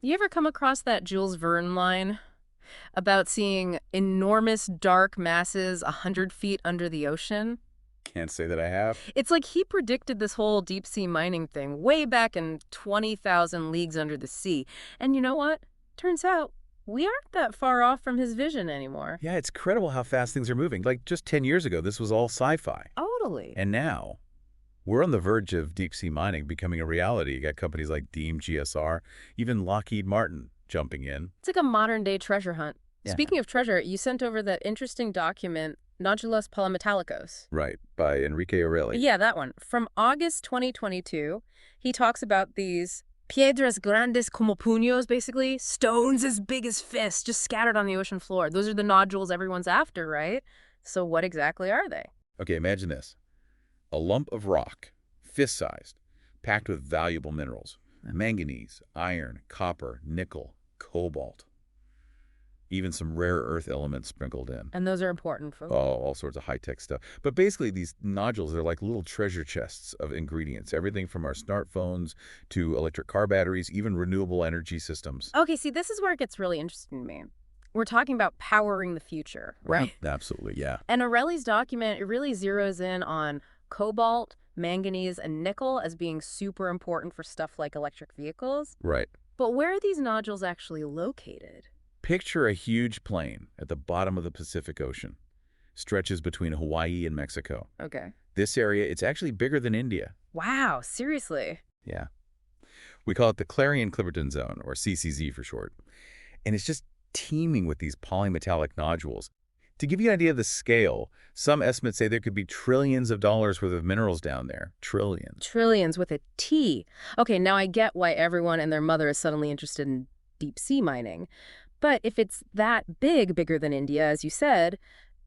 You ever come across that Jules Verne line about seeing enormous dark masses 100 feet under the ocean? Can't say that I have. It's like he predicted this whole deep sea mining thing way back in 20,000 leagues under the sea. And you know what? Turns out we aren't that far off from his vision anymore. Yeah, it's incredible how fast things are moving. Like just 10 years ago, this was all sci-fi. Totally. And now, we're on the verge of deep-sea mining becoming a reality. You got companies like Deem, GSR, even Lockheed Martin jumping in. It's like a modern day treasure hunt. Yeah. Speaking of treasure, you sent over that interesting document, Nodulos polimétalicos. Right, by Enrique Aurelli. Yeah, that one. From August 2022, he talks about these piedras grandes como puños, basically, stones as big as fists, just scattered on the ocean floor. Those are the nodules everyone's after, right? So what exactly are they? Okay, imagine this. A lump of rock, fist-sized, packed with valuable minerals. Manganese, iron, copper, nickel, cobalt. Even some rare earth elements sprinkled in. And those are important, folks. Oh, all sorts of high-tech stuff. But basically, these nodules are like little treasure chests of ingredients. Everything from our smartphones to electric car batteries, even renewable energy systems. Okay, see, this is where it gets really interesting to me. We're talking about powering the future, right? Absolutely, yeah. And Aureli's document, it really zeroes in on cobalt, manganese, and nickel as being super important for stuff like electric vehicles. Right. But where are these nodules actually located? Picture a huge plain at the bottom of the Pacific Ocean. Stretches between Hawaii and Mexico. Okay. This area, it's actually bigger than India. Wow, seriously? Yeah. We call it the Clarion-Clipperton Zone, or CCZ for short. And it's just teeming with these polymetallic nodules. To give you an idea of the scale, some estimates say there could be trillions of dollars worth of minerals down there. Trillions. Trillions with a T. Okay, now I get why everyone and their mother is suddenly interested in deep sea mining. But if it's that big, bigger than India, as you said,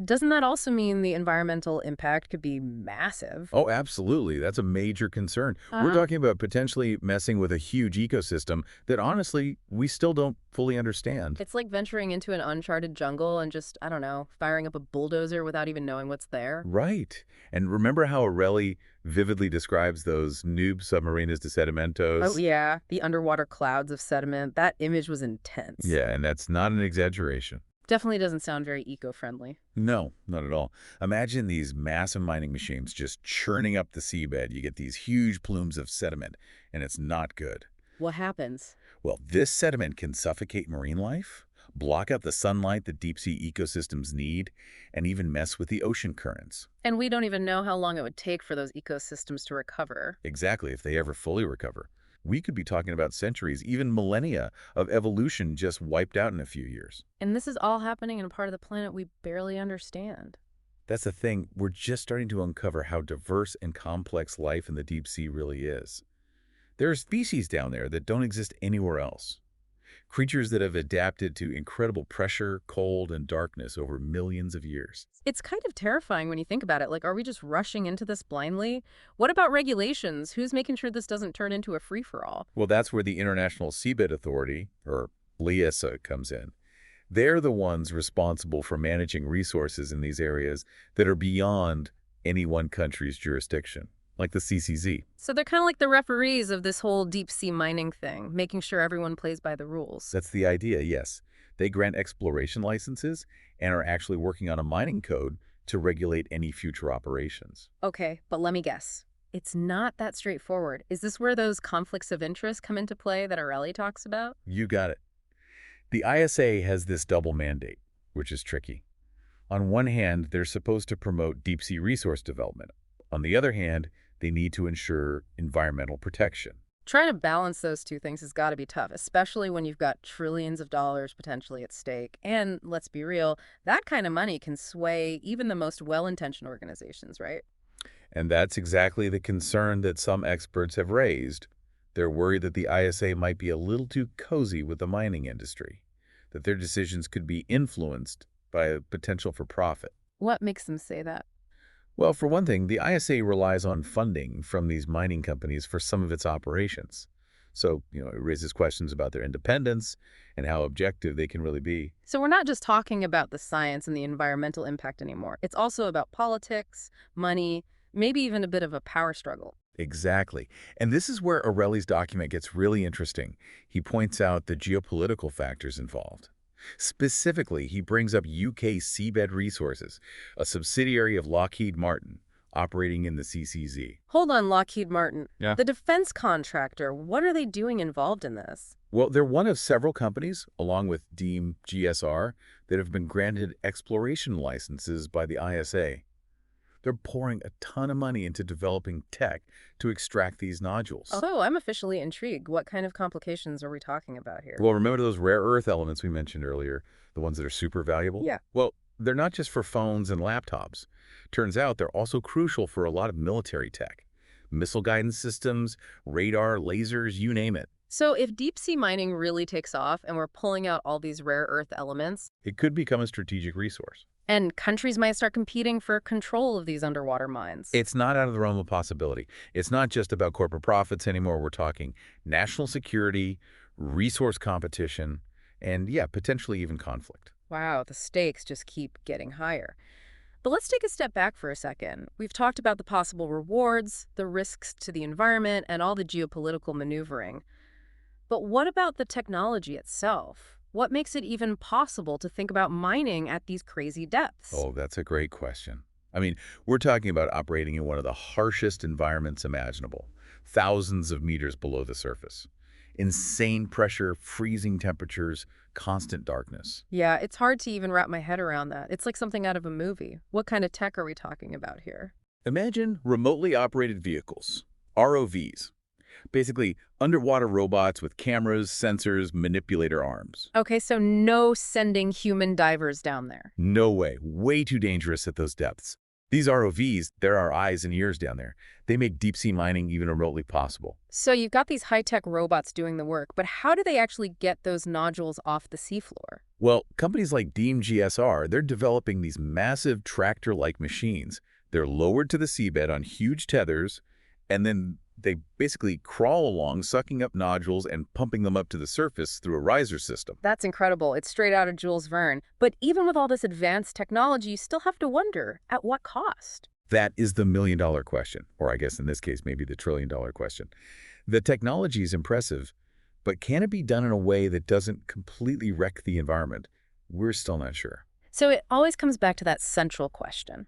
doesn't that also mean the environmental impact could be massive? Oh, absolutely. That's a major concern. We're talking about potentially messing with a huge ecosystem that, honestly, we still don't fully understand. It's like venturing into an uncharted jungle and just, I don't know, firing up a bulldozer without even knowing what's there. Right. And remember how Aureli vividly describes those noob submarinas de sedimentos? Oh, yeah. The underwater clouds of sediment. That image was intense. Yeah, and that's not an exaggeration. Definitely doesn't sound very eco-friendly. No, not at all. Imagine these massive mining machines just churning up the seabed. You get these huge plumes of sediment, and it's not good. What happens? Well, this sediment can suffocate marine life, block out the sunlight that deep-sea ecosystems need, and even mess with the ocean currents. And we don't even know how long it would take for those ecosystems to recover. Exactly, if they ever fully recover. We could be talking about centuries, even millennia, of evolution just wiped out in a few years. And this is all happening in a part of the planet we barely understand. That's the thing. We're just starting to uncover how diverse and complex life in the deep sea really is. There are species down there that don't exist anywhere else. Creatures that have adapted to incredible pressure, cold, and darkness over millions of years. It's kind of terrifying when you think about it. Like, are we just rushing into this blindly? What about regulations? Who's making sure this doesn't turn into a free-for-all? Well, that's where the International Seabed Authority, or LIESA, comes in. They're the ones responsible for managing resources in these areas that are beyond any one country's jurisdiction, like the CCZ. So they're kind of like the referees of this whole deep-sea mining thing, making sure everyone plays by the rules. That's the idea, yes. They grant exploration licenses and are actually working on a mining code to regulate any future operations. Okay, but let me guess. It's not that straightforward. Is this where those conflicts of interest come into play that Aureli talks about? You got it. The ISA has this double mandate, which is tricky. On one hand, they're supposed to promote deep-sea resource development. On the other hand, they need to ensure environmental protection. Trying to balance those two things has got to be tough, especially when you've got trillions of dollars potentially at stake. And let's be real, that kind of money can sway even the most well-intentioned organizations, right? And that's exactly the concern that some experts have raised. They're worried that the ISA might be a little too cozy with the mining industry, that their decisions could be influenced by a potential for profit. What makes them say that? Well, for one thing, the ISA relies on funding from these mining companies for some of its operations. So, it raises questions about their independence and how objective they can really be. So we're not just talking about the science and the environmental impact anymore. It's also about politics, money, maybe even a bit of a power struggle. Exactly. And this is where Aureli's document gets really interesting. He points out the geopolitical factors involved. Specifically, he brings up UK Seabed Resources, a subsidiary of Lockheed Martin, operating in the CCZ. Hold on, Lockheed Martin. Yeah. The defense contractor, what are they doing involved in this? Well, they're one of several companies, along with Deem GSR, that have been granted exploration licenses by the ISA. They're pouring a ton of money into developing tech to extract these nodules. Oh, I'm officially intrigued. What kind of complications are we talking about here? Well, remember those rare earth elements we mentioned earlier, the ones that are super valuable? Yeah. Well, they're not just for phones and laptops. Turns out they're also crucial for a lot of military tech. Missile guidance systems, radar, lasers, you name it. So if deep sea mining really takes off and we're pulling out all these rare earth elements, It could become a strategic resource. and countries might start competing for control of these underwater mines. It's not out of the realm of possibility. It's not just about corporate profits anymore. We're talking national security, resource competition, and yeah, potentially even conflict. Wow, the stakes just keep getting higher. But let's take a step back for a second. We've talked about the possible rewards, the risks to the environment, and all the geopolitical maneuvering. But what about the technology itself? What makes it even possible to think about mining at these crazy depths? Oh, that's a great question. I mean, we're talking about operating in one of the harshest environments imaginable, thousands of meters below the surface. Insane pressure, freezing temperatures, constant darkness. Yeah, it's hard to even wrap my head around that. It's like something out of a movie. What kind of tech are we talking about here? Imagine remotely operated vehicles, ROVs. Basically, underwater robots with cameras, sensors, manipulator arms. Okay, so no sending human divers down there. No way. Way too dangerous at those depths. These ROVs, they're our eyes and ears down there. They make deep-sea mining even remotely possible. So you've got these high-tech robots doing the work, but how do they actually get those nodules off the seafloor? Well, companies like Deem GSR, they're developing these massive tractor-like machines. They're lowered to the seabed on huge tethers, and then they basically crawl along, sucking up nodules and pumping them up to the surface through a riser system. That's incredible. It's straight out of Jules Verne. But even with all this advanced technology, you still have to wonder, at what cost? That is the million-dollar question, or I guess in this case, maybe the trillion-dollar question. The technology is impressive, but can it be done in a way that doesn't completely wreck the environment? We're still not sure. So it always comes back to that central question.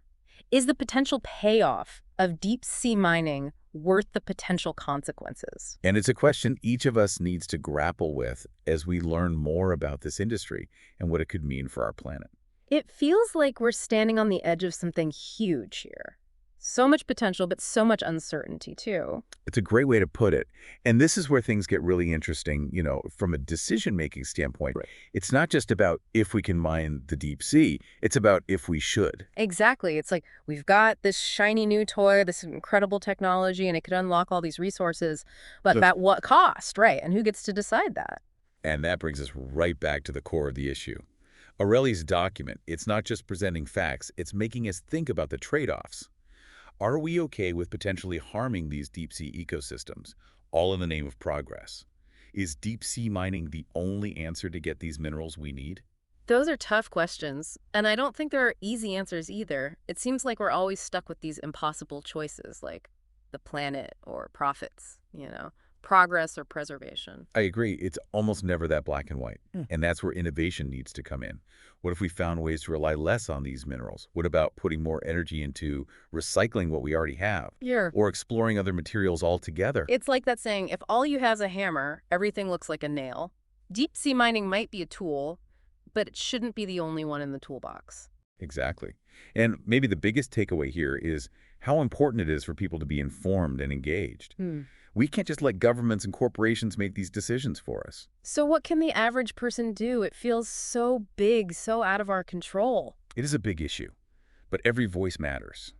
Is the potential payoff of deep-sea mining worth the potential consequences? And it's a question each of us needs to grapple with as we learn more about this industry and what it could mean for our planet. It feels like we're standing on the edge of something huge here. So much potential, but so much uncertainty, too. It's a great way to put it. And this is where things get really interesting, from a decision-making standpoint. Right. It's not just about if we can mine the deep sea. It's about if we should. Exactly. It's like we've got this shiny new toy, this incredible technology, and it could unlock all these resources. But at what cost, right? And who gets to decide that? And that brings us right back to the core of the issue. Aureli's document, it's not just presenting facts, it's making us think about the trade-offs. Are we okay with potentially harming these deep-sea ecosystems, all in the name of progress? Is deep-sea mining the only answer to get these minerals we need? Those are tough questions, and I don't think there are easy answers either. It seems like we're always stuck with these impossible choices, like the planet or profits, progress or preservation. I agree. It's almost never that black and white. And that's where innovation needs to come in. What if we found ways to rely less on these minerals? What about putting more energy into recycling what we already have? Yeah. Or exploring other materials altogether? It's like that saying, if all you have is a hammer, everything looks like a nail. Deep sea mining might be a tool, but it shouldn't be the only one in the toolbox. Exactly. And maybe the biggest takeaway here is how important it is for people to be informed and engaged. We can't just let governments and corporations make these decisions for us. So what can the average person do? It feels so big, so out of our control. It is a big issue, but every voice matters.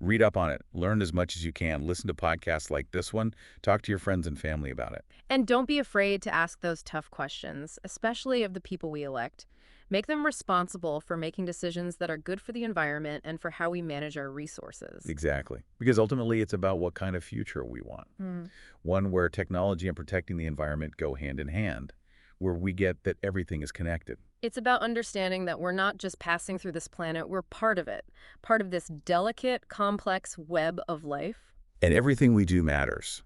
Read up on it, learn as much as you can, listen to podcasts like this one, talk to your friends and family about it. And don't be afraid to ask those tough questions, especially of the people we elect. Make them responsible for making decisions that are good for the environment and for how we manage our resources. Exactly. Because ultimately it's about what kind of future we want. One where technology and protecting the environment go hand in hand, where we get that everything is connected. It's about understanding that we're not just passing through this planet, we're part of it. Part of this delicate, complex web of life. And everything we do matters.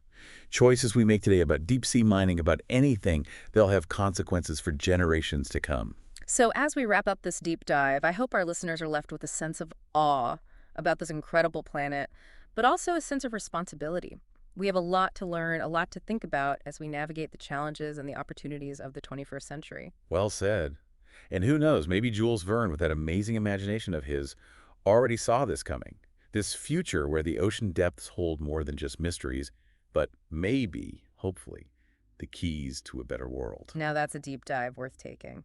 Choices we make today about deep-sea mining, about anything, they'll have consequences for generations to come. So as we wrap up this deep dive, I hope our listeners are left with a sense of awe about this incredible planet, but also a sense of responsibility. We have a lot to learn, a lot to think about as we navigate the challenges and the opportunities of the 21st century. Well said. And who knows, maybe Jules Verne, with that amazing imagination of his, already saw this coming. This future where the ocean depths hold more than just mysteries, but maybe, hopefully, the keys to a better world. Now that's a deep dive worth taking.